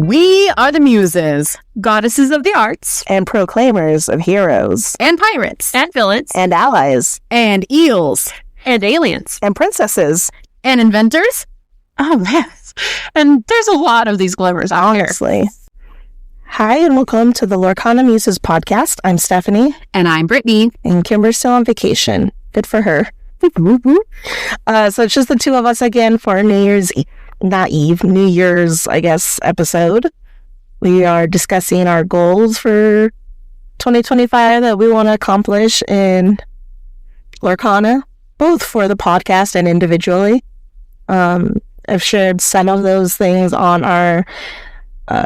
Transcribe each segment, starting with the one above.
We are the Muses, goddesses of the arts, and proclaimers of heroes, and pirates, and villains, and allies, and eels, and aliens, and princesses, and inventors. Oh, yes. And there's a lot of these glimmers out here. Honestly. Hi, and welcome to the Lorcana Muses podcast. I'm Stephanie. And I'm Brittany. And Kimber's still on vacation. Good for her. So it's just the two of us again for New Year's, I guess, episode. We are discussing our goals for 2025 that we want to accomplish in Lorcana, both for the podcast and individually. I've shared some of those things on our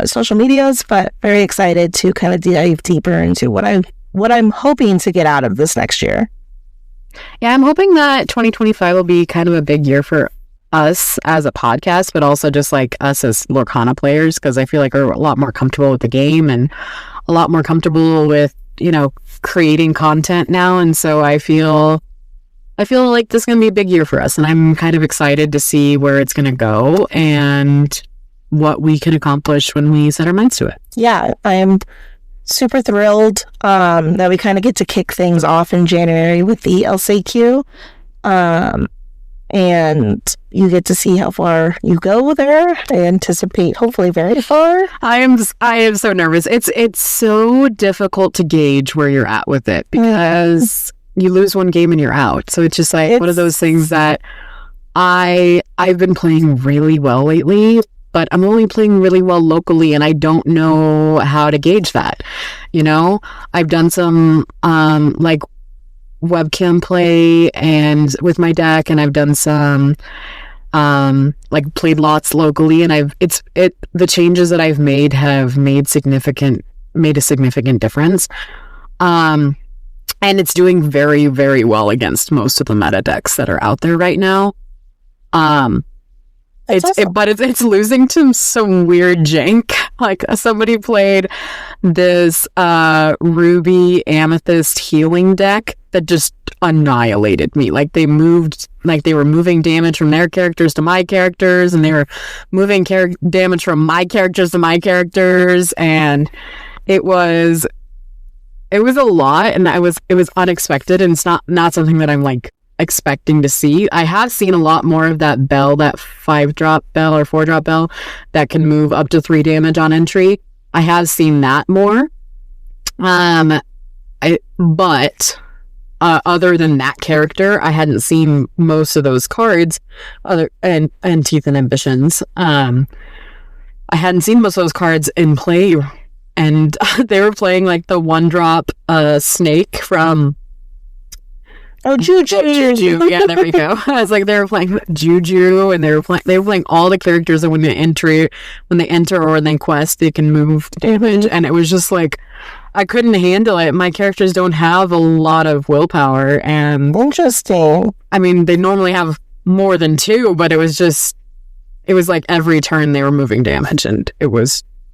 social medias, but very excited to kind of dive deeper into what I'm hoping to get out of this next year. Yeah, I'm hoping that 2025 will be kind of a big year for us as a podcast, but also just like us as Lorcana players, because I feel like we're a lot more comfortable with the game and a lot more comfortable with, creating content now. And so I feel like this is going to be a big year for us, and I'm kind of excited to see where it's going to go and what we can accomplish when we set our minds to it. Yeah, I'm super thrilled that we kind of get to kick things off in January with the LCQ. And you get to see how far you go there. I anticipate hopefully very far. I am so nervous. It's so difficult to gauge where you're at with it because you lose one game and you're out. So it's just like one of those things that I've been playing really well lately, but I'm only playing really well locally, and I don't know how to gauge that. I've done some webcam play and with my deck, and I've done some played lots locally, and the changes that I've made have made a significant difference. And it's doing very, very well against most of the meta decks that are out there right now. It's losing to some weird jank. Like somebody played this Ruby Amethyst healing deck that just annihilated me. Like they were moving damage from their characters to my characters, and they were moving damage from my characters to my characters, and it was a lot, and it was unexpected, and it's not something that I'm expecting to see. I have seen a lot more of that bell, that 5-drop bell or 4-drop bell that can move up to 3 damage on entry. I have seen that more. But other than that character, I hadn't seen most of those cards and Teeth and Ambitions. I hadn't seen most of those cards in play, and they were playing like the 1-drop snake from Juju. Yeah, there we go. I was like, they were playing Juju, and they were playing all the characters that when they enter or when they quest, they can move damage, and it was just like I couldn't handle it. My characters don't have a lot of willpower, and interesting. I mean, they normally have more than 2, but it was like every turn they were moving damage, and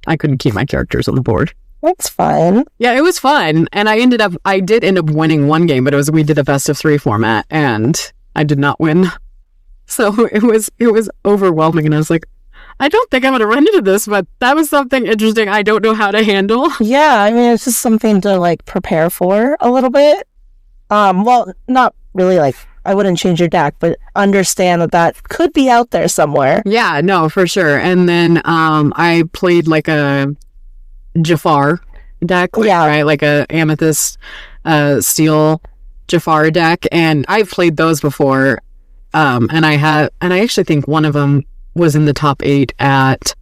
I couldn't keep my characters on the board. That's fun. Yeah, it was fun, and I did end up winning one game, but we did a best of 3 format, and I did not win. So it was overwhelming, and I was like, I don't think I'm going to run into this, but that was something interesting I don't know how to handle. Yeah, I mean, it's just something to prepare for a little bit. Well, not really I wouldn't change your deck, but understand that could be out there somewhere. Yeah, no, for sure. And then I played a Jafar deck, right? Like a Amethyst Steel Jafar deck, and I've played those before. And I actually think one of them was in the top 8 at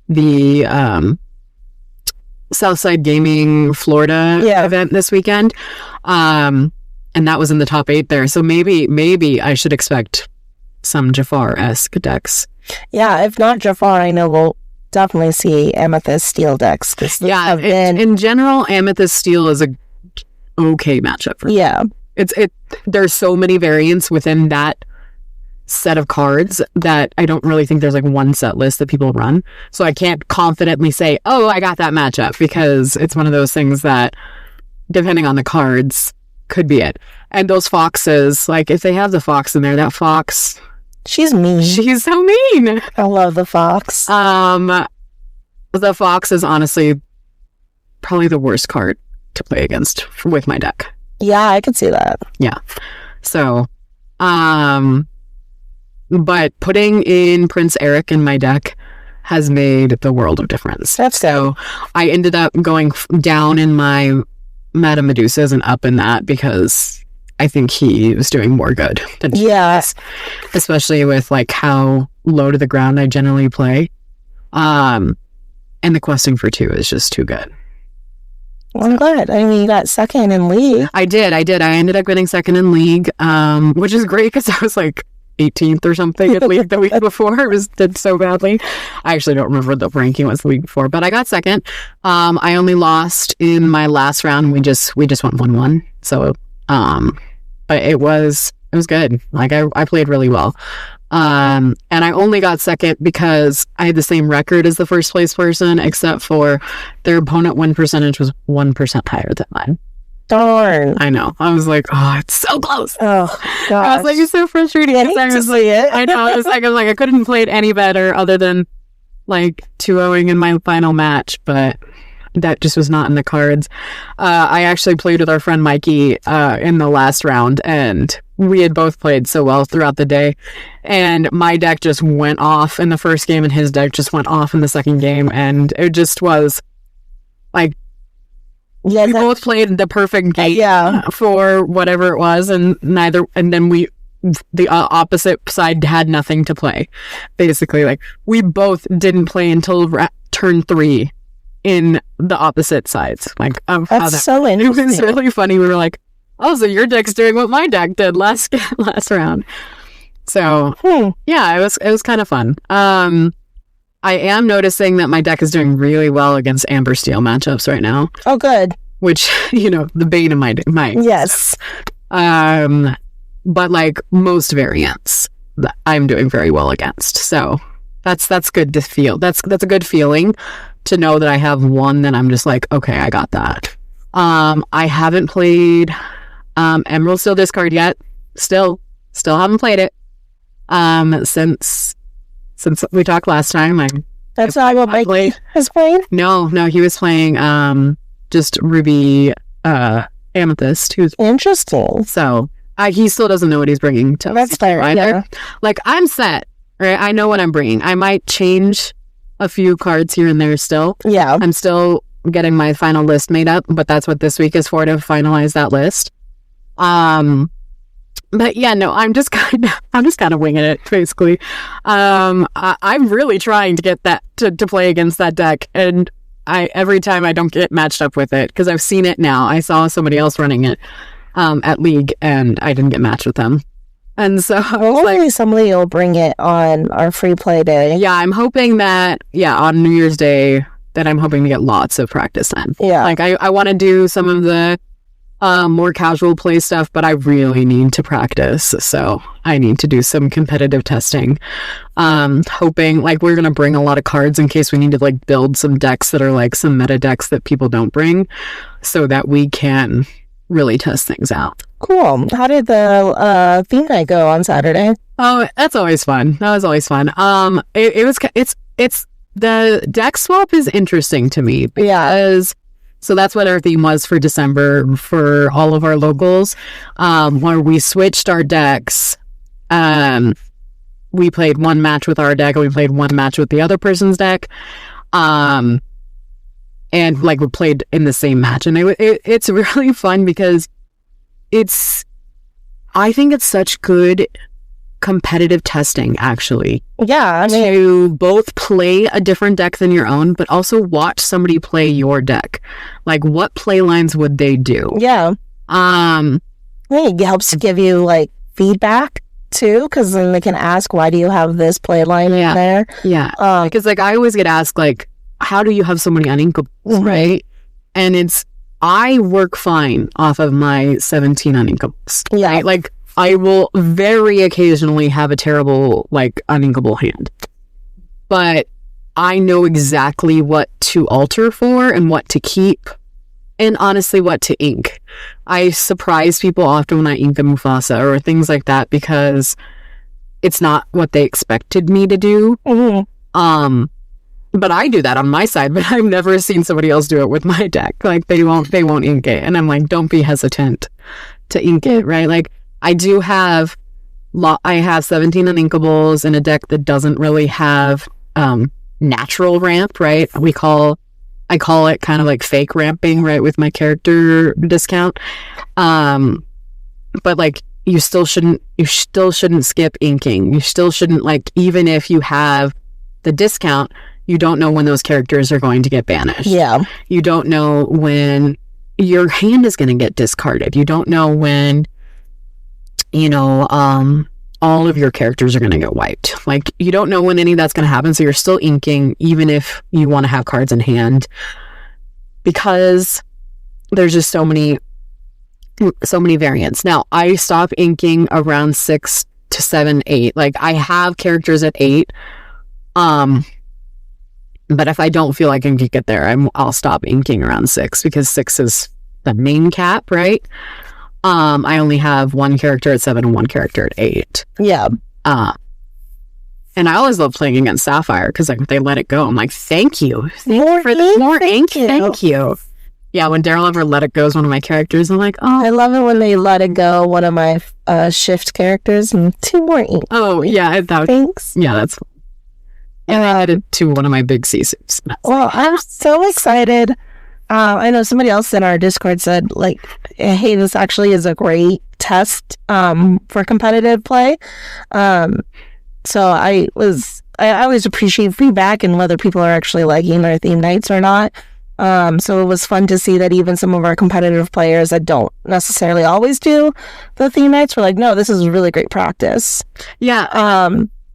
the Southside Gaming Florida event this weekend. And that was in the top 8 there. So maybe I should expect some Jafar-esque decks. Yeah, if not Jafar, I know we'll definitely see Amethyst Steel decks. In general, Amethyst Steel is a okay matchup for me. Yeah. There's so many variants within that set of cards that I don't really think there's one set list that people run. So I can't confidently say, oh, I got that matchup, because it's one of those things that, depending on the cards, could be it. And those foxes, if they have the fox in there, that fox, she's mean. She's so mean. I love the fox. The Fox is honestly probably the worst card to play against with my deck. Yeah, I could see that. Yeah. So, but putting in Prince Eric in my deck has made the world of difference. That's so I ended up going down in my Meta Medusas and up in that because I think he was doing more good than especially with like how low to the ground I generally play. And the questing for 2 is just too good. Well, I'm glad. I mean, you got second in league. I did. I ended up getting second in league, which is great because I was like 18th or something at league the week before. It did so badly. I actually don't remember what the ranking was the week before, but I got second. I only lost in my last round. We just went 1-1. So, but it was good. Like I played really well. And I only got second because I had the same record as the first place person, except for their opponent win percentage was 1% higher than mine. Darn. I know. I was like, oh, it's so close. Oh, gosh. I was like, it's so frustrating. I hate to see it. I know. I was like, I couldn't play it any better other than like 2-0ing in my final match, but that just was not in the cards. I actually played with our friend Mikey in the last round, and we had both played so well throughout the day. And my deck just went off in the first game, and his deck just went off in the second game, and it just was like, we both played the perfect game for whatever it was, and then the opposite side had nothing to play. Basically, like we both didn't play until turn 3 in the opposite sides. Like that's so interesting. It was really funny. We were like, oh, so your deck's doing what my deck did last round. So yeah, it was kind of fun. I am noticing that my deck is doing really well against Amber Steel matchups right now. Oh, good. Which, the bane of my yes. But like most variants, I'm doing very well against. So that's good to feel. That's a good feeling to know that I have one that I'm just like, okay, I got that. I haven't played Emerald Steel Discard yet. Still haven't played it. Since we talked last time, that's not what Mikey was playing? No, he was playing just Ruby Amethyst. Interesting. So he still doesn't know what he's bringing to that's fair either. Yeah. Like I'm set, right? I know what I'm bringing. I might change a few cards here and there still. Yeah. I'm still getting my final list made up, but that's what this week is for, to finalize that list. But yeah, no, I'm just kind of winging it, basically. I'm really trying to get that to play against that deck, and every time I don't get matched up with it, because I've seen it now. I saw somebody else running it at League, and I didn't get matched with them. And so hopefully somebody will bring it on our free play day. Yeah, I'm hoping that, on New Year's Day, that I'm hoping to get lots of practice time. Yeah. Like, I want to do some of the more casual play stuff, but I really need to practice. So I need to do some competitive testing. Hoping, like, we're going to bring a lot of cards in case we need to, like, build some decks that are, like, some meta decks that people don't bring, so that we can really test things out. Cool. How did the theme night go on Saturday? Oh, that's always fun. That was always fun. It's the deck swap is interesting to me because so that's what our theme was for December for all of our locals, where we switched our decks. We played one match with our deck and we played one match with the other person's deck. And like we played in the same match, and it's really fun because I think it's such good competitive testing, actually. Yeah, I mean, to both play a different deck than your own, but also watch somebody play your deck. Like, what play lines would they do? Yeah. I think it helps to give you like feedback too, because then they can ask, why do you have this play line in there? Yeah. Because like I always get asked, like, how do you have so many uninkables, right? And I work fine off of my 17 uninkables. Yeah. Right? Like, I will very occasionally have a terrible, like, uninkable hand. But I know exactly what to alter for and what to keep, and honestly what to ink. I surprise people often when I ink a Mufasa or things like that because it's not what they expected me to do. Mm-hmm. but I do that on my side, but I've never seen somebody else do it with my deck. Like they won't ink it. And I'm like, don't be hesitant to ink it, right? Like I do have, I have 17 uninkables in a deck that doesn't really have natural ramp, right? I call it kind of like fake ramping, right? With my character discount. But like you still shouldn't skip inking. You still shouldn't, like, even if you have the discount, you don't know when those characters are going to get banished. Yeah. You don't know when your hand is going to get discarded. You don't know when, all of your characters are going to get wiped. Like, you don't know when any of that's going to happen, so you're still inking, even if you want to have cards in hand, because there's just so many variants. Now, I stop inking around 6 to 7, 8. Like, I have characters at 8, but if I don't feel like I can get there, I'll stop inking around 6, because 6 is the main cap, right? I only have one character at 7 and one character at 8. Yeah. And I always love playing against Sapphire, because like, they let it go. I'm like, thank you. More ink. Thank you. Yeah, when Daryl ever let it go is one of my characters. I'm like, oh. I love it when they let it go. One of my shift characters and 2 more ink. Oh, yeah. Thanks. Yeah, that's fun. And I added to one of my big C-suits. Well, I'm so excited. I know somebody else in our Discord said, like, hey, this actually is a great test for competitive play. So I always appreciate feedback and whether people are actually liking our theme nights or not. So it was fun to see that even some of our competitive players that don't necessarily always do the theme nights were like, no, this is really great practice. Yeah.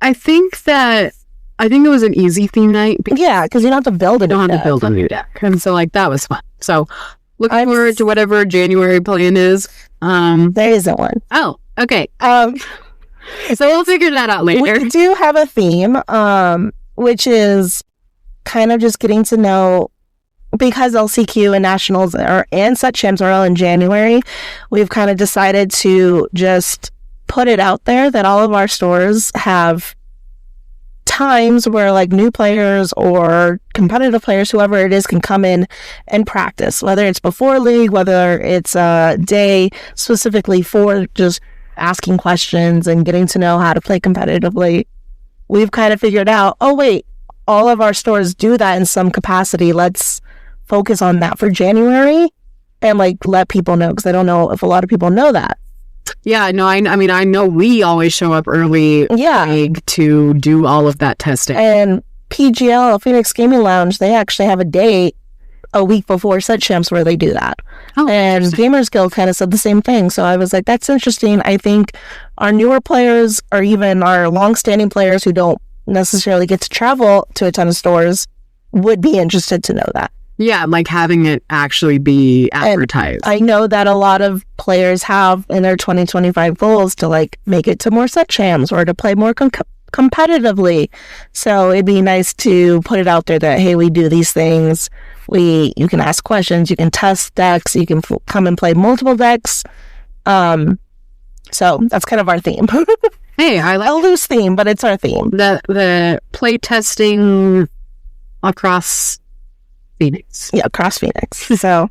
I think it was an easy theme night. Yeah, because you don't have to build a new deck. You don't have to build a new deck. And so, like, that was fun. So, looking forward to whatever January plan is. There isn't one. Oh, okay. So we'll figure that out later. We do have a theme, which is kind of just getting to know, because LCQ and Nationals and Set Champs are all in January, we've kind of decided to just put it out there that all of our stores have times where, like, new players or competitive players, whoever it is, can come in and practice, whether it's before league, whether it's a day specifically for just asking questions and getting to know how to play competitively. We've kind of figured out, oh wait, all of our stores do that in some capacity. Let's focus on that for January and, like, let people know, because I don't know if a lot of people know that. Yeah, no, I mean, I know we always show up early to do all of that testing. And PGL, Phoenix Gaming Lounge, they actually have a day a week before Set Champs where they do that. Oh, and Gamers Guild kind of said the same thing. So I was like, that's interesting. I think our newer players, or even our long-standing players who don't necessarily get to travel to a ton of stores, would be interested to know that. Yeah, like having it actually be advertised. And I know that a lot of players have in their 2025 goals to, like, make it to more Set Champs or to play more competitively. So it'd be nice to put it out there that, hey, we do these things. You can ask questions, you can test decks, you can come and play multiple decks. So that's kind of our theme. Hey, I like a loose theme, but it's our theme. The play testing across Phoenix. Yeah, across Phoenix. So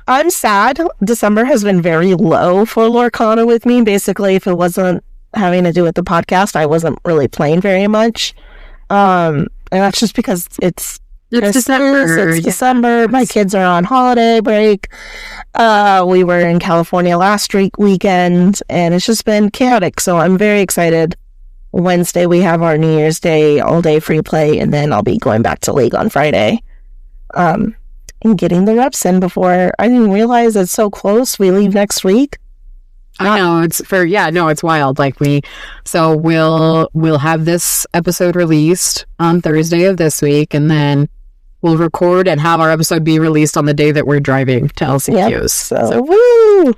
I'm sad. December has been very low for Lorcana with me. Basically, if it wasn't having to do with the podcast, I wasn't really playing very much. And that's just because it's December. It's December. My kids are on holiday break. We were in California last weekend, and it's just been chaotic. So I'm very excited. Wednesday, we have our New Year's Day all-day free play, and then I'll be going back to League on Friday. And getting the reps in before I didn't realize it's so close. We leave next week. I know, it's wild. Like we'll have this episode released on Thursday of this week, and then we'll record and have our episode be released on the day that we're driving to LCQs. Yep, so woo!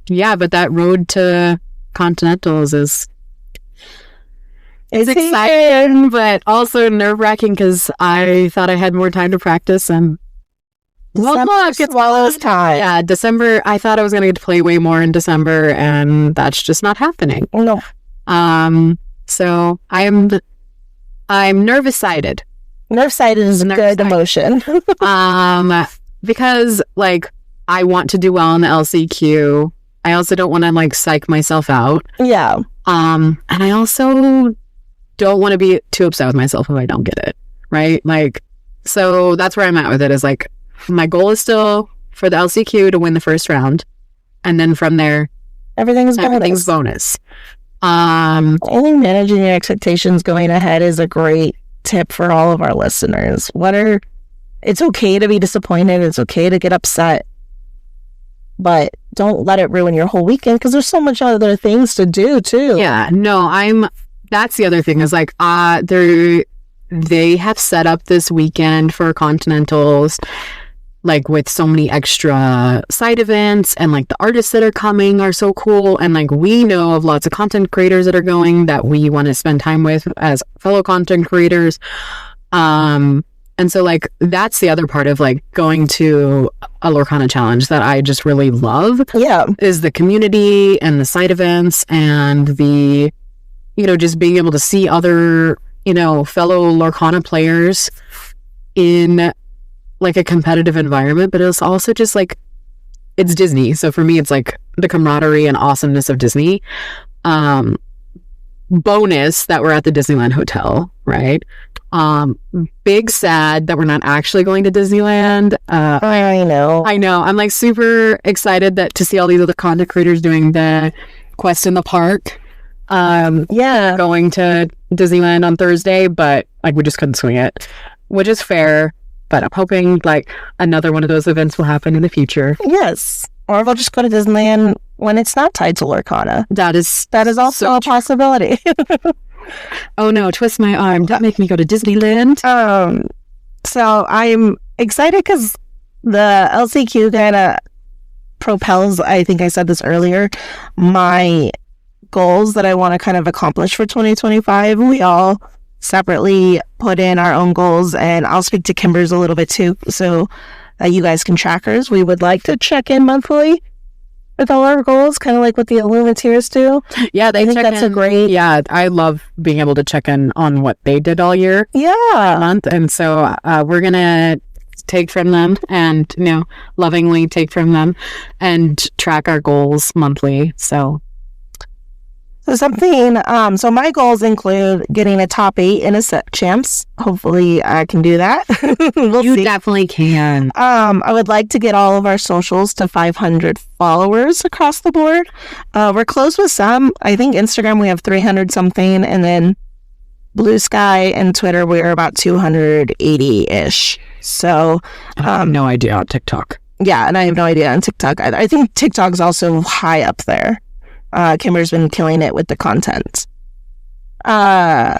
Yeah, but that road to Continentals is exciting, but also nerve-wracking, because I thought I had more time to practice, and look, it's swallows time. Yeah, December, I thought I was going to get to play way more in December, and that's just not happening. No. So I'm nervous-sided. Nerf-sided is a good emotion. Because like I want to do well in the LCQ. I also don't want to like psych myself out. Yeah. And I also don't want to be too upset with myself if I don't get it. Right? Like, so that's where I'm at with it, is like my goal is still for the LCQ to win the first round. And then from there, everything's bonus. I think managing your expectations going ahead is a great tip for all of our listeners. It's okay to be disappointed. It's okay to get upset, but don't let it ruin your whole weekend, because there's so much other things to do too. Yeah, no, that's the other thing, is like, they have set up this weekend for Continentals, like with so many extra side events, and like the artists that are coming are so cool. And like, we know of lots of content creators that are going that we want to spend time with as fellow content creators. And so like, that's the other part of like going to a Lorcana challenge that I just really love. Yeah. Is the community and the side events and the, just being able to see other, fellow Lorcana players in like a competitive environment. But it's also just like, it's Disney. So for me, it's like the camaraderie and awesomeness of Disney. Bonus that we're at the Disneyland Hotel, right? Big sad that we're not actually going to Disneyland. I know. I'm like super excited to see all these other content creators doing the quest in the park. Going to Disneyland on Thursday, but like we just couldn't swing it, which is fair. But I'm hoping like another one of those events will happen in the future. Yes. Or we'll just go to Disneyland when it's not tied to Lorcana. That is also a possibility. Oh no, twist my arm. Don't make me go to Disneyland. So I'm excited because the LCQ kind of propels, I think I said this earlier, my goals that I want to kind of accomplish for 2025. We all separately put in our own goals, and I'll speak to Kimber's a little bit too, so that you guys can track hers. We would like to check in monthly with all our goals, kind of like what the Illuminators do. Yeah, I think that's a great... Yeah, I love being able to check in on what they did all year. Yeah. Month. And so we're going to take from them and, lovingly take from them and track our goals monthly. So so my goals include getting a top 8 in a set champs. Hopefully I can do that. You definitely can. I would like to get all of our socials to 500 followers across the board. We're close with some. I think Instagram we have 300 something, and then Blue Sky and Twitter we're about 280-ish. So I have no idea on TikTok. Yeah, and I have no idea on TikTok either. I think TikTok's also high up there. Kimber's been killing it with the content. And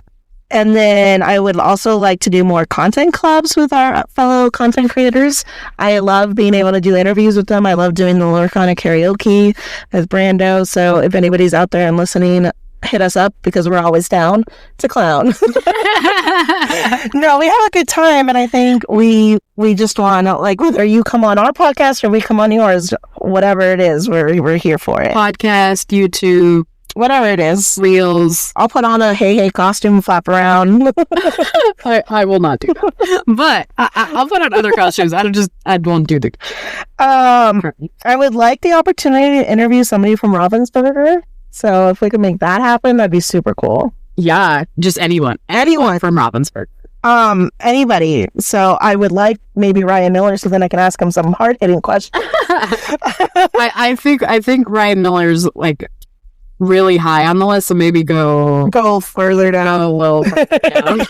then I would also like to do more content clubs with our fellow content creators. I love being able to do interviews with them. I love doing the Lorcana karaoke with Brando. So if anybody's out there and listening, hit us up because we're always down to clown. No, we have a good time, and I think we just want to, like, whether you come on our podcast or we come on yours, whatever it is, we're here for it. Podcast, YouTube, whatever it is. Reels. I'll put on a hey costume, flap around. I will not do that. But I'll put on other costumes. I won't do the... I would like the opportunity to interview somebody from Ravensburger. So if we could make that happen, that'd be super cool. Yeah, just anyone from Ravensburg. Anybody. So I would like maybe Ryan Miller, so then I can ask him some hard-hitting questions. I think Ryan Miller's like really high on the list, so maybe go further down. A little further down.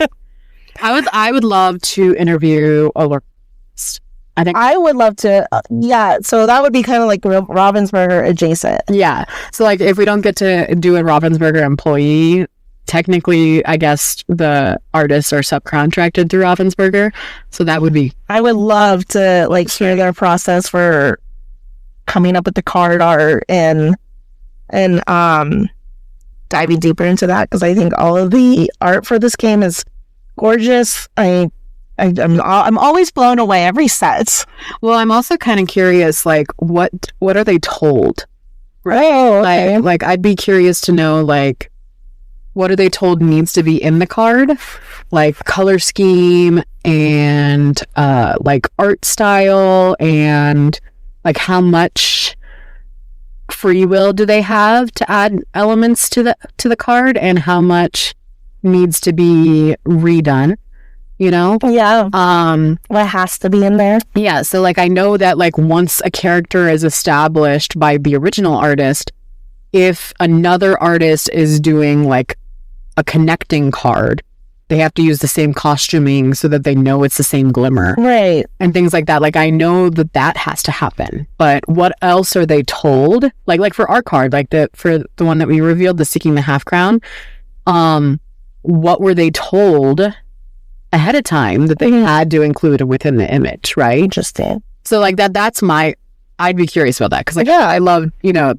I would love to interview a Lorcana. I would love to, so that would be kind of like Ravensburger adjacent. Yeah, so like if we don't get to do a Ravensburger employee, technically, I guess the artists are subcontracted through Ravensburger, so that would be... I would love to like hear their process for coming up with the card art and diving deeper into that, because I think all of the art for this game is gorgeous. I'm always blown away every set. Well, I'm also kind of curious, like, what are they told? Right? Oh, okay. Like I'd be curious to know, like, what are they told needs to be in the card, like color scheme and like art style, and like how much free will do they have to add elements to the card, and how much needs to be redone, you know? Yeah. What has to be in there? Yeah, so like I know that like once a character is established by the original artist, if another artist is doing like a connecting card, they have to use the same costuming so that they know it's the same glimmer. Right. And things like that. Like I know that has to happen. But what else are they told? Like for our card, like for the one that we revealed, the Seeking the Half Crown, what were they told ahead of time that they had to include within the image, right? Interesting. So like I'd be curious about that, because like, yeah, I love, you know,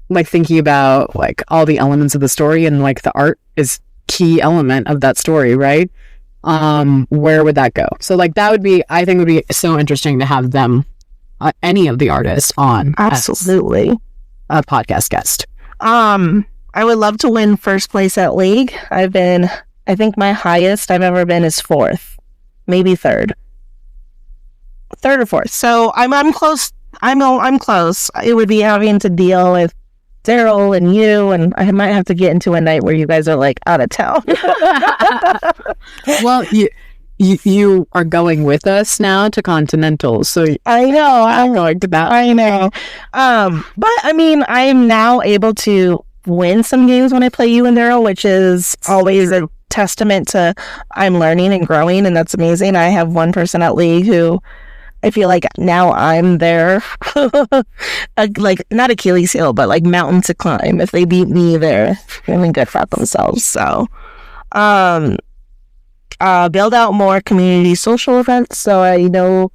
like thinking about like all the elements of the story, and like the art is key element of that story, right? Where would that go? So like that I think would be so interesting to have them, any of the artists on. Absolutely. A podcast guest. I would love to win first place at League. I think my highest I've ever been is 4th, maybe 3rd or 4th. So I'm close. I'm close. It would be having to deal with Daryl and you, and I might have to get into a night where you guys are like out of town. Well, you are going with us now to Continental, so I know I'm going to that. I know. But I mean, I'm now able to win some games when I play you and Daryl, which is always a testament to I'm learning and growing, and that's amazing. I have one person at League who I feel like now I'm there, like not Achilles heel, but like mountain to climb. If they beat me, they're feeling good about themselves. So, build out more community social events. So I know,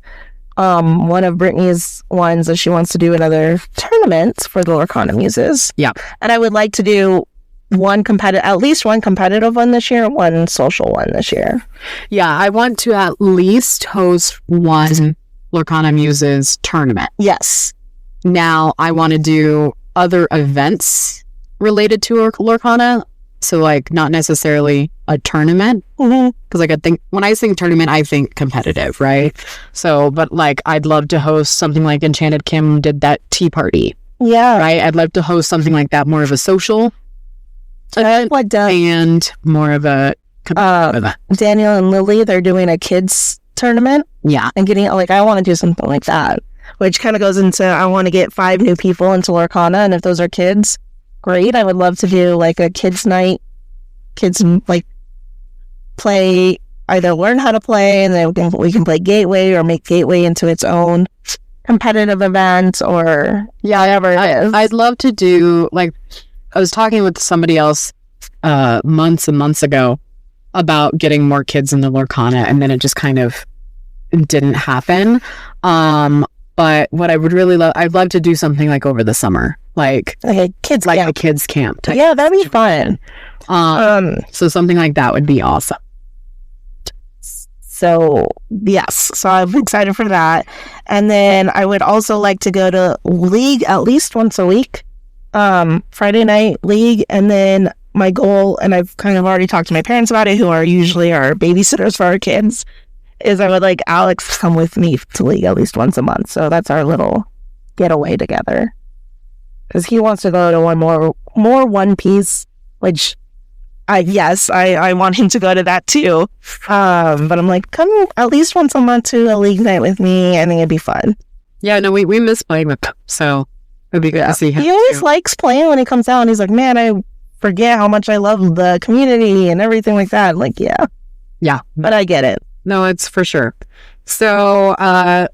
one of Brittany's ones that she wants to do another tournament for the Lorcana Muses. Yeah, and I would like to do at least one competitive one this year, one social one this year. Yeah, I want to at least host one Lorcana Muses tournament. Yes. Now I want to do other events related to Lorcana. So like not necessarily a tournament. Because like I think when I think tournament, I think competitive, right? So, but like I'd love to host something like Enchanted Kim did that tea party. Yeah. Right? I'd love to host something like that, more of a social event, and more of a event. Daniel and Lily, they're doing a kids tournament. Yeah. And getting like, I want to do something like that, which kind of goes into, I want to get 5 new people into Lorcana, and if those are kids, great. I would love to do like a kids night, kids like play, either learn how to play, and then we can play Gateway, or make Gateway into its own competitive event, or whatever it is. I'd love to do, like, I was talking with somebody else months and months ago about getting more kids in the Lorcana, and then it just kind of didn't happen. But what I would really love, I'd love to do something like over the summer, like a kids like camp. A kids camp type. Yeah, that'd be fun. So something like that would be awesome. So yes, so I'm excited for that. And then I would also like to go to League at least once a week, Friday night League. And then my goal, and I've kind of already talked to my parents about it, who are usually our babysitters for our kids, is I would like Alex come with me to League at least once a month. So that's our little getaway together, because he wants to go to one more One Piece, which I want him to go to that too. But I'm like, come at least once a month to a League night with me. I think it'd be fun. Yeah, no, we miss playing with him, so it'd be good to see him. He always likes playing when he comes out, and he's like, man, I forget how much I love the community and everything like that. I'm like, yeah, but I get it. No, it's for sure. So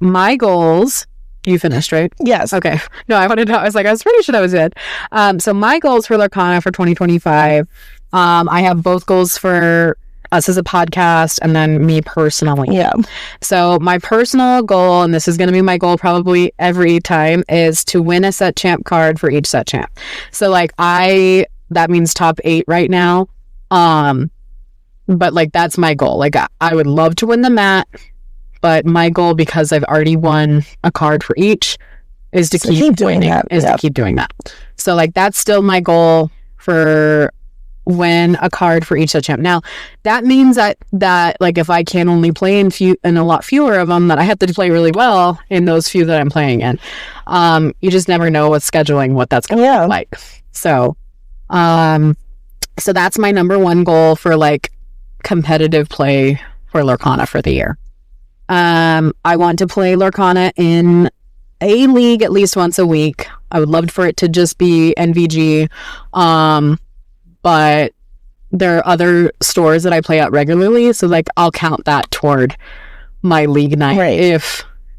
my goals. You finished, right? Yes. Okay. No, I wanted to. I was pretty sure that was it. So my goals for Lorcana for 2025. I have both goals for us as a podcast, and then me personally. Yeah. So my personal goal, and this is going to be my goal probably every time, is to win a set champ card for each set champ. So like that means top 8 right now. But like that's my goal. Like I would love to win the mat, but my goal, because I've already won a card for each, is to keep doing that. To keep doing that. So like that's still my goal for win a card for each set champ. Now, that means that like if I can only play in a lot fewer of them, that I have to play really well in those few that I'm playing in. You just never know with scheduling what that's going to look like. So, so that's my number one goal for like competitive play for Lorcana for the year. I want to play Lorcana in a league at least once a week. I would love for it to just be NVG. But there are other stores that I play at regularly, so like I'll count that toward my league night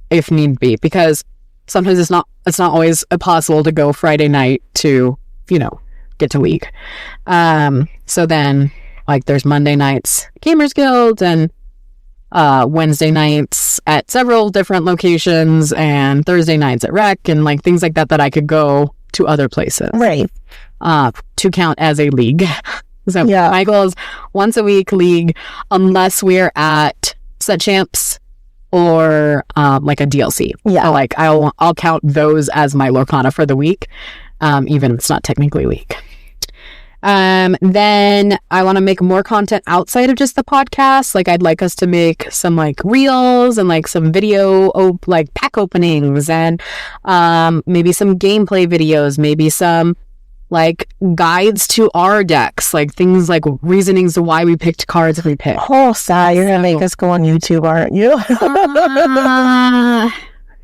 if need be, because sometimes it's not always possible to go Friday night to, you know, get to league. So then like there's Monday nights Gamers Guild and Wednesday nights at several different locations and Thursday nights at Rec and like things like that I could go to other places. Right. To count as a league. So my goal is once a week league, unless we're at set champs or like a DLC. Yeah. So, like I'll count those as my Lorcana for the week, even if it's not technically league. Then I want to make more content outside of just the podcast. Like I'd like us to make some like reels and like some video like pack openings and maybe some gameplay videos, maybe some like guides to our decks, like things like reasonings to why we picked cards we picked. Oh, Sai, you're gonna make us go on YouTube, aren't you?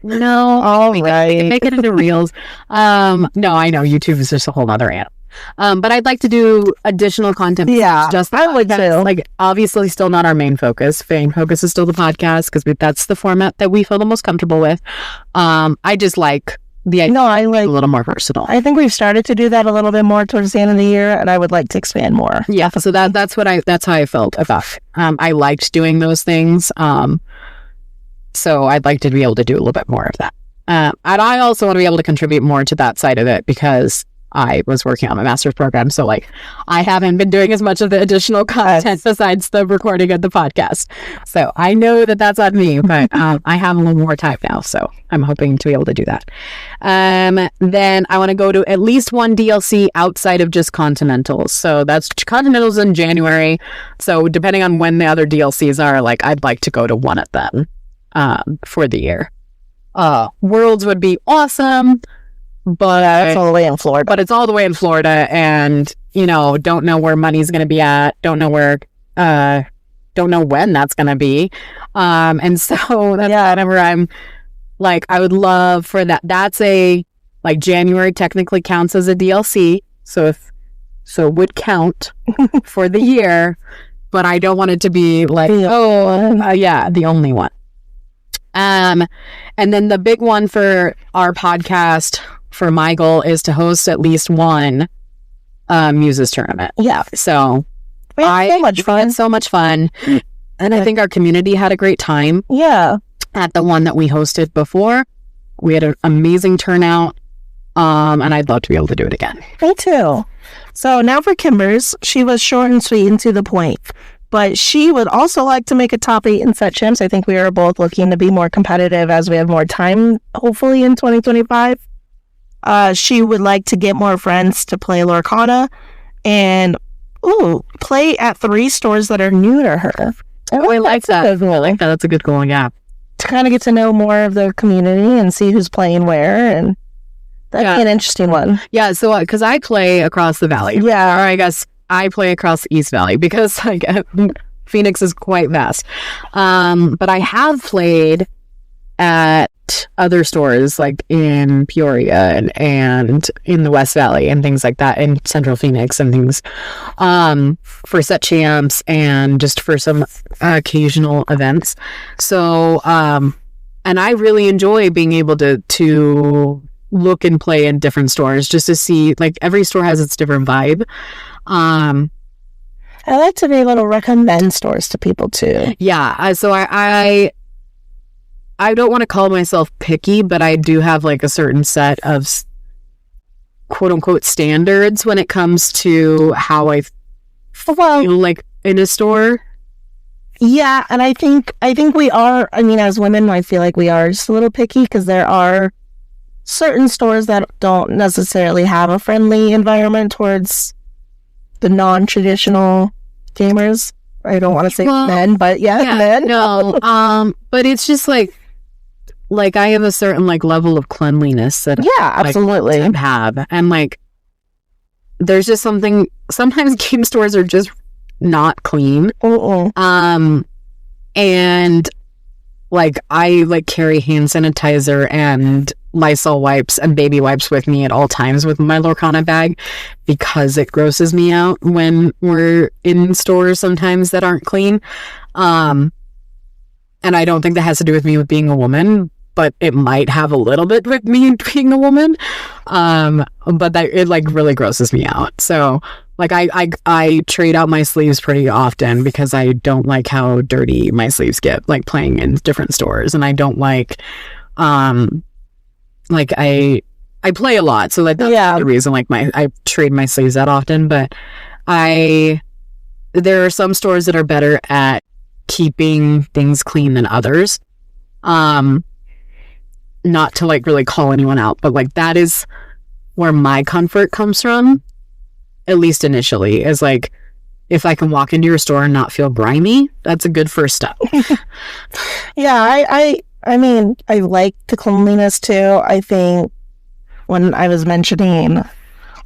No. All right. Make it into reels. No, I know YouTube is just a whole nother animal. But I'd like to do additional content. Yeah, just I would too. Like, obviously, still not our main focus. Main focus is still the podcast because that's the format that we feel the most comfortable with. I just like the idea. No, I like a little more personal. I think we've started to do that a little bit more towards the end of the year, and I would like to expand more. Yeah, so that's how I felt about it. I liked doing those things. So I'd like to be able to do a little bit more of that. And I also want to be able to contribute more to that side of it because I was working on my master's program. So like I haven't been doing as much of the additional content besides the recording of the podcast. So I know that that's on me, but I have a little more time now. So I'm hoping to be able to do that. Then I want to go to at least one DLC outside of just Continentals. So that's Continentals in January. So depending on when the other DLCs are, like I'd like to go to one of them for the year. Worlds would be awesome. But it's all the way in Florida. But it's all the way in Florida, and you know, don't know where money's going to be at. Don't know when that's going to be. And so that's whenever I'm like, I would love for that. That's a like January technically counts as a DLC, so would count for the year. But I don't want it to be like the only one. And then the big one for our podcast. For my goal is to host at least one Muses tournament. Yeah. So we had so much fun. And I think our community had a great time. Yeah. At the one that we hosted before. We had an amazing turnout. And I'd love to be able to do it again. Me too. So now for Kimbers, she was short and sweet and to the point. But she would also like to make a top 8 in set champs. I think we are both looking to be more competitive as we have more time, hopefully in 2025. She would like to get more friends to play Lorcana and play at 3 stores that are new to her. I like that. I like that. That's a good goal, yeah. To kind of get to know more of the community and see who's playing where, and that'd be an interesting one. Yeah, so because I play across the valley. Yeah. Or I guess I play across the East Valley because like Phoenix is quite vast. But I have played at other stores like in Peoria and in the West Valley and things like that, in Central Phoenix and things, for set champs and just for some occasional events. So and I really enjoy being able to look and play in different stores just to see, like, every store has its different vibe. I like to be able to recommend stores to people too. Yeah, so I don't want to call myself picky, but I do have like a certain set of quote unquote standards when it comes to how I feel like in a store. Yeah, and I think we are, I mean, as women, I feel like we are just a little picky because there are certain stores that don't necessarily have a friendly environment towards the non-traditional gamers. I don't want to say Well, men, but yeah, men. no, but it's just like I have a certain like level of cleanliness that Yeah, absolutely. I have, and like there's just something. Sometimes game stores are just not clean. And like I like carry hand sanitizer and Lysol wipes and baby wipes with me at all times with my Lorcana bag because it grosses me out when we're in stores sometimes that aren't clean. And I don't think that has to do with me with being a woman, but it might have a little bit with me being a woman. But that it like really grosses me out. So like I trade out my sleeves pretty often because I don't like how dirty my sleeves get, like playing in different stores, and I don't like I play a lot, so like that's the reason like I trade my sleeves out often. But there are some stores that are better at keeping things clean than others. Not to like really call anyone out, but like that is where my comfort comes from, at least initially, is like if I can walk into your store and not feel grimy, that's a good first step. Yeah, I mean, I like the cleanliness too. I think when I was mentioning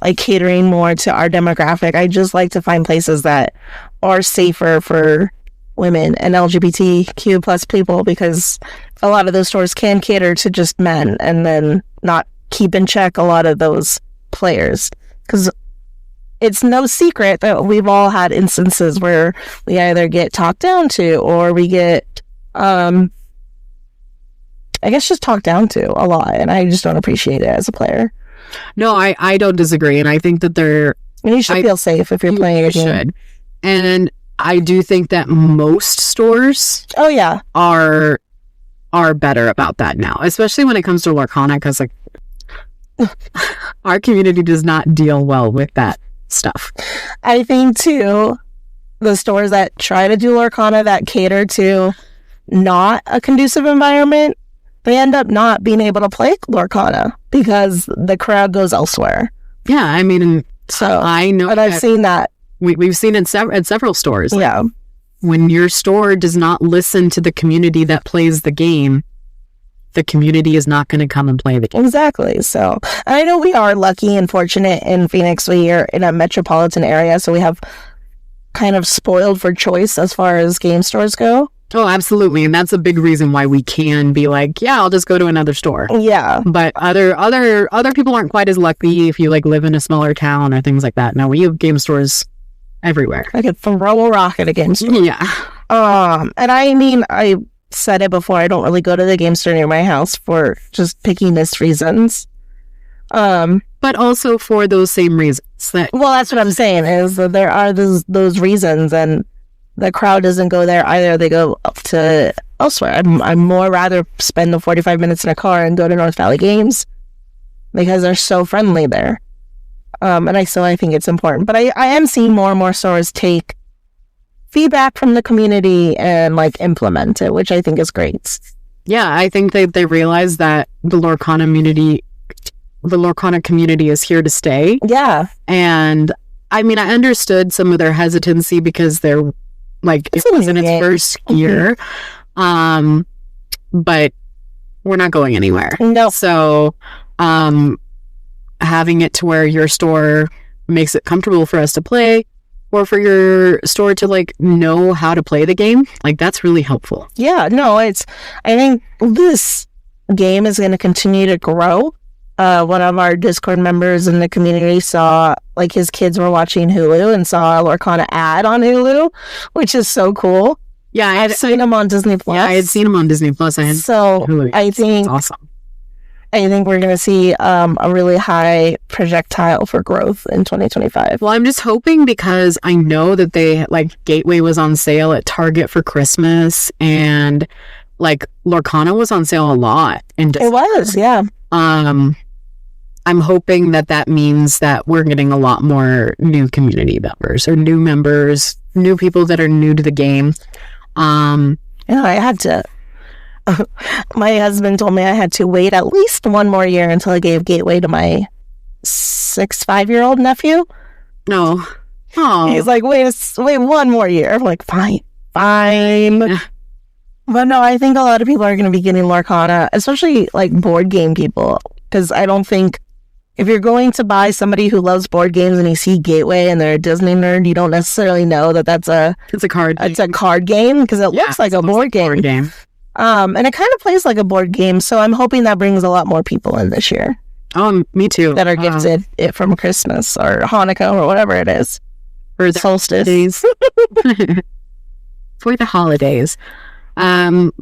like catering more to our demographic, I just like to find places that are safer for women and LGBTQ plus people, because a lot of those stores can cater to just men and then not keep in check a lot of those players. Because it's no secret that we've all had instances where we either get talked down to or we get, I guess, just talked down to a lot. And I just don't appreciate it as a player. No, I don't disagree. And I think that you should feel safe if you're playing a game. And I do think that most stores are better about that now, especially when it comes to Lorcana, because like our community does not deal well with that stuff. I think too, the stores that try to do Lorcana that cater to not a conducive environment, they end up not being able to play Lorcana because the crowd goes elsewhere. Yeah, I mean, so I know, and I've seen that. We've seen it at several stores. Yeah. When your store does not listen to the community that plays the game, the community is not going to come and play the game. Exactly. So, and I know we are lucky and fortunate in Phoenix. We are in a metropolitan area, so we have kind of spoiled for choice as far as game stores go. Oh, absolutely. And that's a big reason why we can be like, yeah, I'll just go to another store. Yeah. But other people aren't quite as lucky if you like live in a smaller town or things like that. No, we have game stores everywhere. I could throw a rock at a game store. Yeah. And I mean, I said it before, I don't really go to the game store near my house for just pickiness reasons. But also for those same reasons. Well, that's what I'm saying, is that there are those reasons, and the crowd doesn't go there either. They go up to elsewhere. I'm more rather spend the 45 minutes in a car and go to North Valley Games because they're so friendly there. And I think it's important. But I am seeing more and more stores take feedback from the community and like implement it, which I think is great. Yeah, I think they realize that the Lorcana community is here to stay. Yeah. And I mean, I understood some of their hesitancy because they're like, it was in its first year. But we're not going anywhere. No. So, having it to where your store makes it comfortable for us to play, or for your store to like know how to play the game, like that's really helpful. Yeah, no, I think this game is going to continue to grow. One of our Discord members in the community saw like his kids were watching Hulu and saw a Lorcana ad on Hulu, which is so cool. Yeah, I had seen him on Disney Plus. Yeah, I had seen him on Disney Plus. Hulu. I think it's awesome. I think we're going to see a really high projectile for growth in 2025. Well, I'm just hoping, because I know that they like Gateway was on sale at Target for Christmas, and like Lorcana was on sale a lot. And it was, yeah. I'm hoping that means that we're getting a lot more new community members or new members, new people that are new to the game. I had to. My husband told me I had to wait at least one more year until I gave Gateway to my 5-year-old nephew. No. Oh, He's like, wait one more year. I'm like, fine. But no, I think a lot of people are going to be getting Lorcana, especially like board game people, because I don't think if you're going to buy somebody who loves board games and you see Gateway and they're a Disney nerd, you don't necessarily know that it's a card game because it looks like a board game. And it kind of plays like a board game, so I'm hoping that brings a lot more people in this year. Oh, me too. That are gifted it from Christmas or Hanukkah or whatever it is. For the solstice. For the holidays. But on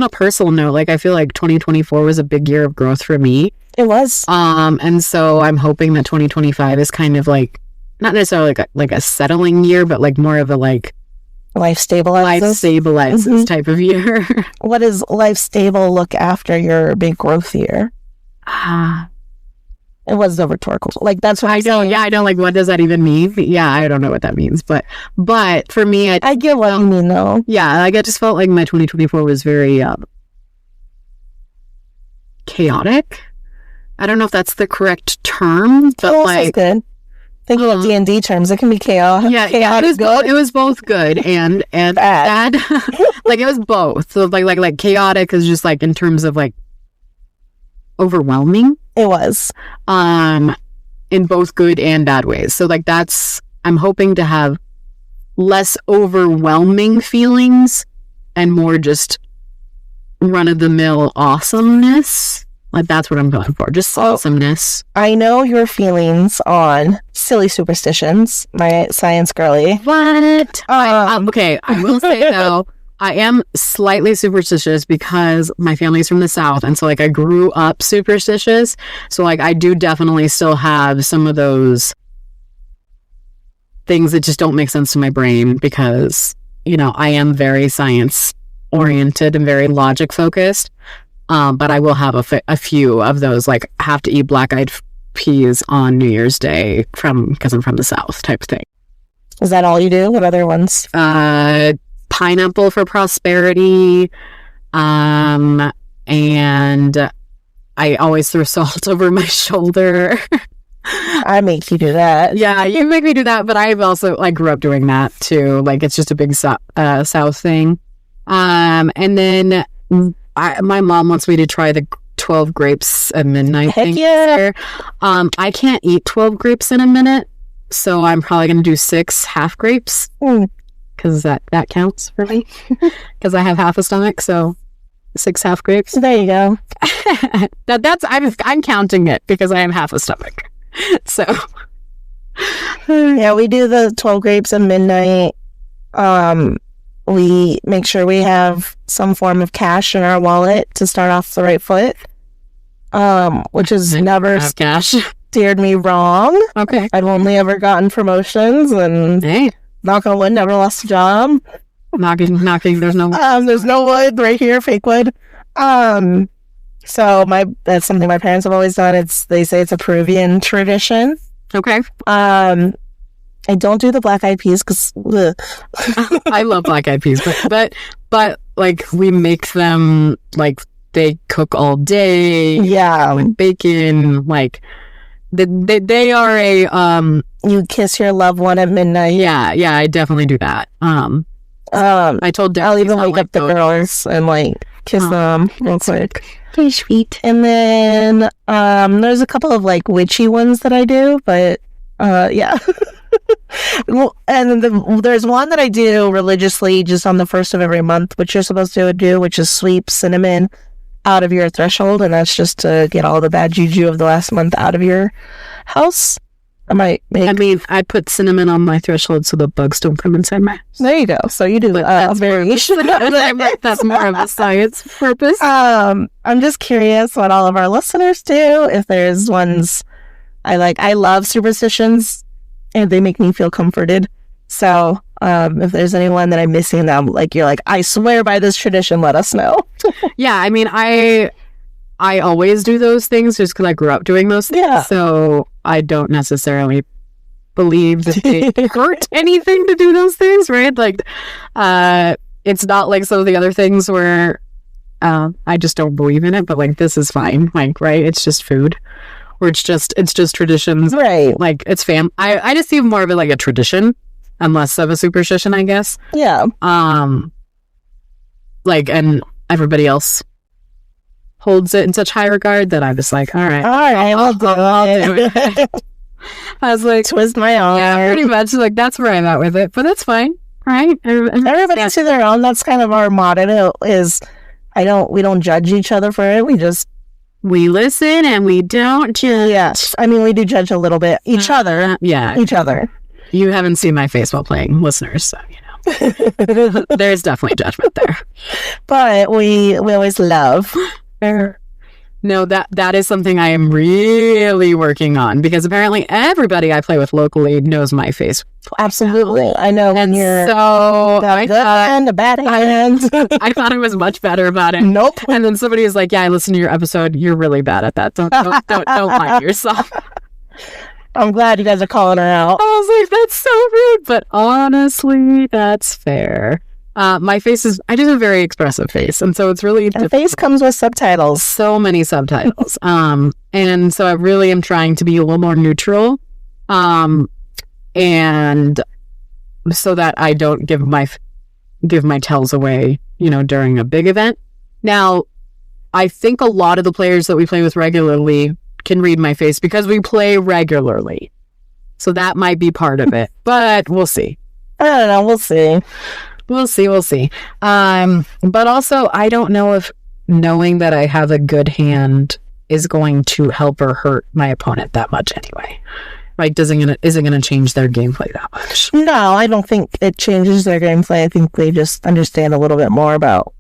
a personal note, like I feel like 2024 was a big year of growth for me. It was. And so I'm hoping that 2025 is kind of like not necessarily like a settling year, but like more of a like life stabilizes type of year. What does life stable look after your big growth year? It was the rhetorical. Like that's what I don't. Yeah, I don't like. What does that even mean? Yeah, I don't know what that means. But for me, I get what you mean, though. Yeah, like I just felt like my 2024 was very chaotic. I don't know if that's the correct term, but like good. Thinking of D&D terms, it can be chaos. Yeah, chaotic. It was both good and bad. Like it was both. So like chaotic is just like in terms of like overwhelming. It was. In both good and bad ways. So like I'm hoping to have less overwhelming feelings and more just run-of-the-mill awesomeness. Like that's what I'm going for. Just awesomeness. I know your feelings on silly superstitions, my science girly. What? Okay, I will say though, I am slightly superstitious because my family's from the South, and so like I grew up superstitious. So like I do definitely still have some of those things that just don't make sense to my brain because, you know, I am very science oriented and very logic focused. But I will have a few of those, like have to eat black-eyed peas on New Year's Day because I'm from the South type of thing. Is that all you do? What other ones? Pineapple for prosperity, and I always throw salt over my shoulder. I make you do that. Yeah, you make me do that, but I've also like grew up doing that too. Like it's just a big South thing. And then my mom wants me to try the 12 grapes at midnight thing. Yeah. I can't eat 12 grapes in a minute, so I'm probably going to do 6 half grapes. Because that counts for me. Because I have half a stomach, so 6 half grapes. There you go. I'm counting it because I have half a stomach. So yeah, we do the 12 grapes at midnight. We make sure we have some form of cash in our wallet to start off the right foot. Which has never steered me wrong. Okay. I've only ever gotten promotions and knock on wood, never lost a job. Knocking, there's no there's no wood right here, fake wood. So that's something my parents have always done. They say it's a Peruvian tradition. Okay. I don't do the black-eyed peas because I love black-eyed peas, but like we make them like they cook all day. Yeah, with bacon. Like they are a you kiss your loved one at midnight. Yeah, I definitely do that. I told Dad I'll even wake up the girls and like kiss them real quick. Pretty sweet. And then there's a couple of like witchy ones that I do, but yeah. Well, and there's one that I do religiously just on the first of every month, which you're supposed to do, which is sweep cinnamon out of your threshold, and that's just to get all the bad juju of the last month out of your house. I put cinnamon on my threshold so the bugs don't come inside my house. There you go. So you do a variation. That's more of a science purpose. I'm just curious what all of our listeners do. If there's ones I like, I love superstitions and they make me feel comforted. So if there's anyone that I'm missing them, like you're like, I swear by this tradition, let us know. Yeah, I mean, I always do those things just because I grew up doing those things. Yeah. So I don't necessarily believe that they hurt anything to do those things, right? Like, it's not like some of the other things where I just don't believe in it, but like this is fine. Like, right? It's just food. where it's just traditions. Right. Like it's I just see more of it like a tradition and less of a superstition, I guess. Yeah. Like, and everybody else holds it in such high regard that I'm just like, all right, I'll do it. I was like, Twist my arm. yeah, pretty much. Like that's where I'm at with it, but that's fine, right? Everybody to their own. That's kind of our motto. Is we don't judge each other for it. We listen and we don't judge. Yes, I mean we do judge a little bit each other. Yeah, each other. You haven't seen my face while playing, listeners, so you know there's definitely judgment there. But we always love. No, that is something I am really working on because apparently everybody I play with locally knows my face. Absolutely. I know when you're so a good hand, a bad hand. I thought I was much better about it. Nope. And then somebody was like, yeah, I listened to your episode. You're really bad at that. Don't mind yourself. I'm glad you guys are calling her out. I was like, that's so rude. But honestly, that's fair. My face I just have a very expressive face. And so it's really... The face comes with subtitles. So many subtitles. And so I really am trying to be a little more neutral. And so that I don't give my tells away, you know, during a big event. Now, I think a lot of the players that we play with regularly can read my face because we play regularly. So that might be part of it, but we'll see. I don't know. We'll see. We'll see. But also, I don't know if knowing that I have a good hand is going to help or hurt my opponent that much anyway. Like, isn't gonna change their gameplay that much? No, I don't think it changes their gameplay. I think they just understand a little bit more about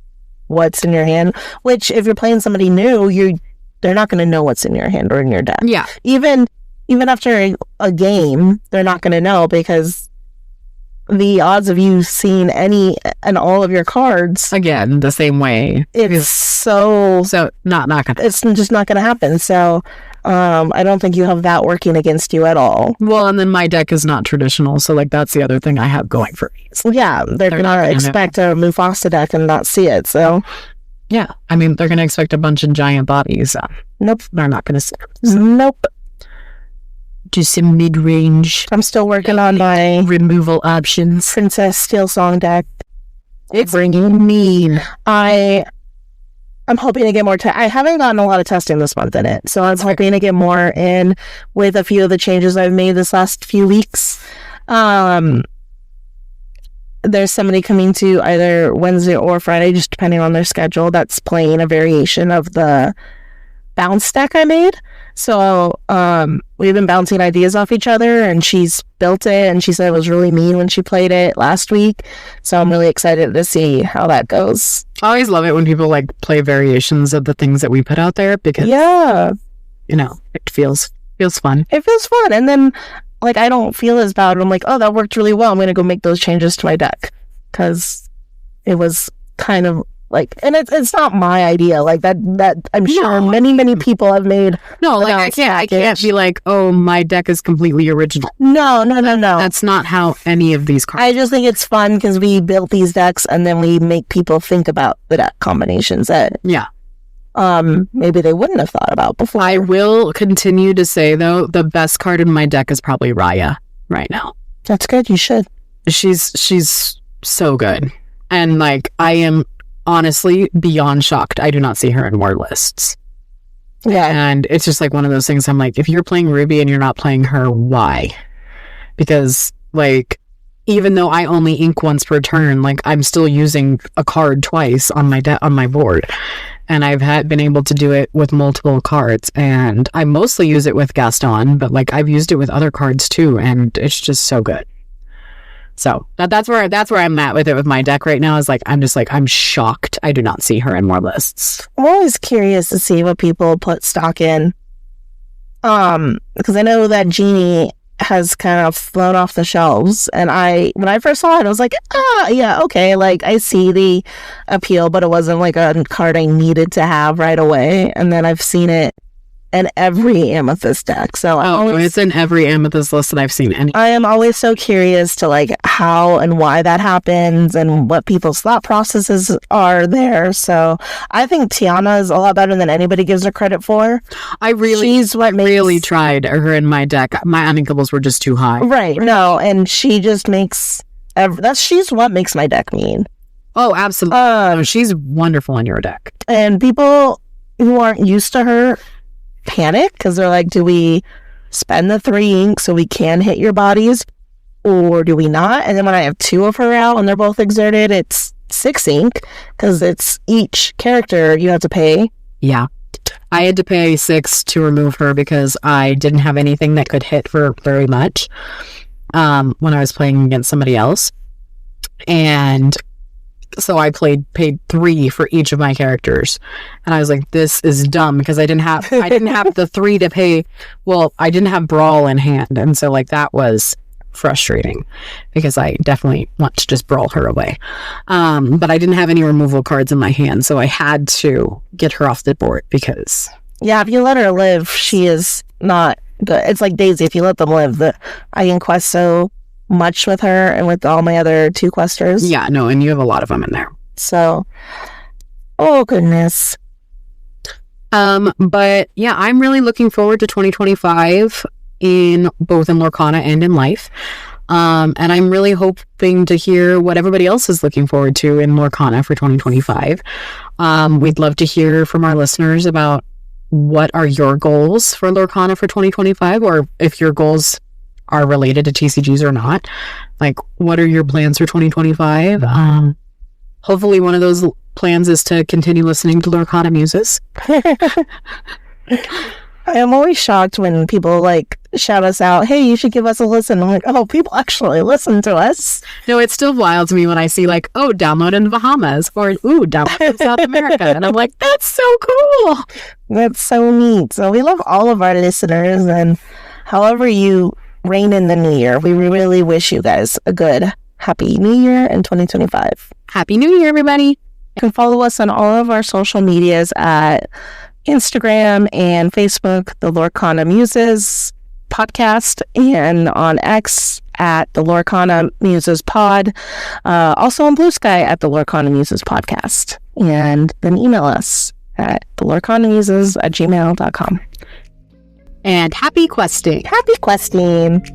what's in your hand. Which, if you're playing somebody new, they're not going to know what's in your hand or in your deck. Yeah. Even after a game, they're not going to know because the odds of you seeing any and all of your cards again the same way, it's so not gonna. It's just not going to happen. So I don't think you have that working against you at all. Well, and then my deck is not traditional, so like that's the other thing I have going for me. Well, yeah, they're gonna expect a Mufasa deck and not see it. So yeah, I mean they're gonna expect a bunch of giant bodies. Nope, they're not gonna see. Nope. Do some mid-range. I'm still working on my removal options. Princess Steel Song deck. It's bringing mean. I'm hoping to get more. I haven't gotten a lot of testing this month in it, so I'm hoping to get more in with a few of the changes I've made this last few weeks. There's somebody coming to either Wednesday or Friday, just depending on their schedule, that's playing a variation of the bounce deck I made. So we've been bouncing ideas off each other, and she's built it, and she said it was really mean when she played it last week. So I'm really excited to see how that goes. I always love it when people like play variations of the things that we put out there because you know, it feels fun. It feels fun, and then like I don't feel as bad. I'm like, oh, that worked really well. I'm gonna go make those changes to my deck because it was kind of like, and it's not my idea. Like that I'm sure many people have made. No, like I can't be like, oh, my deck is completely original. No. That's not how any of these cards. I just think it's fun because we built these decks and then we make people think about the deck combinations that maybe they wouldn't have thought about before. I will continue to say though, the best card in my deck is probably Raya right now. That's good. You should. She's so good, and like I am honestly beyond shocked I do not see her in more lists. Yeah. And it's just like one of those things I'm like, if you're playing Ruby and you're not playing her, why? Because like, even though I only ink once per turn, like I'm still using a card twice on my board. And I've been able to do it with multiple cards, and I mostly use it with Gaston, but like I've used it with other cards too, and it's just so good. So that's where I'm at with it with my deck right now. Is like I'm shocked I do not see her in more lists. I'm always curious to see what people put stock in, because I know that Genie has kind of flown off the shelves, and when I first saw it, I was like, yeah, okay, like I see the appeal, but it wasn't like a card I needed to have right away. And then I've seen it in every Amethyst deck. So it's in every Amethyst list that I've seen. I am always so curious to like how and why that happens and what people's thought processes are there. So I think Tiana is a lot better than anybody gives her credit for. I really tried her in my deck. My uninkables were just too high. Right. No, and she just makes she's what makes my deck mean. Oh, absolutely. She's wonderful in your deck. And people who aren't used to her panic because they're like, do we spend the 3 ink so we can hit your bodies or do we not? And then when I have 2 of her out and they're both exerted, it's 6 ink because it's each character you have to pay. Yeah. I had to pay 6 to remove her because I didn't have anything that could hit for very much when I was playing against somebody else. And so I paid 3 for each of my characters. And I was like, this is dumb because I didn't have the 3 to pay. Well, I didn't have Brawl in hand. And so like that was frustrating because I definitely want to just brawl her away. But I didn't have any removal cards in my hand. So I had to get her off the board because... Yeah, if you let her live, she is not good. It's like Daisy. If you let them live, I can quest so much with her and with all my other 2 questers. Yeah, no, and you have a lot of them in there. So, oh goodness. But yeah, I'm really looking forward to 2025 in both in Lorcana and in life. And I'm really hoping to hear what everybody else is looking forward to in Lorcana for 2025. We'd love to hear from our listeners about what are your goals for Lorcana for 2025, or if your goals are related to TCGs or not. Like, what are your plans for 2025? Hopefully one of those plans is to continue listening to Lorcana Muses. I am always shocked when people like shout us out, hey, you should give us a listen. I'm like, oh, people actually listen to us. No, it's still wild to me when I see like, oh, download in the Bahamas, or ooh, download in South America. And I'm like, that's so cool. That's so neat. So we love all of our listeners, and however you reign in the new year, we really wish you guys a good, happy new year in 2025. Happy New Year, everybody. You can follow us on all of our social medias at Instagram and Facebook, the Lorcana Muses podcast, and on X at the Lorcana Muses pod. Also on Blue Sky at the Lorcana Muses podcast. And then email us at thelorcanamuses@gmail.com. And happy questing. Happy questing.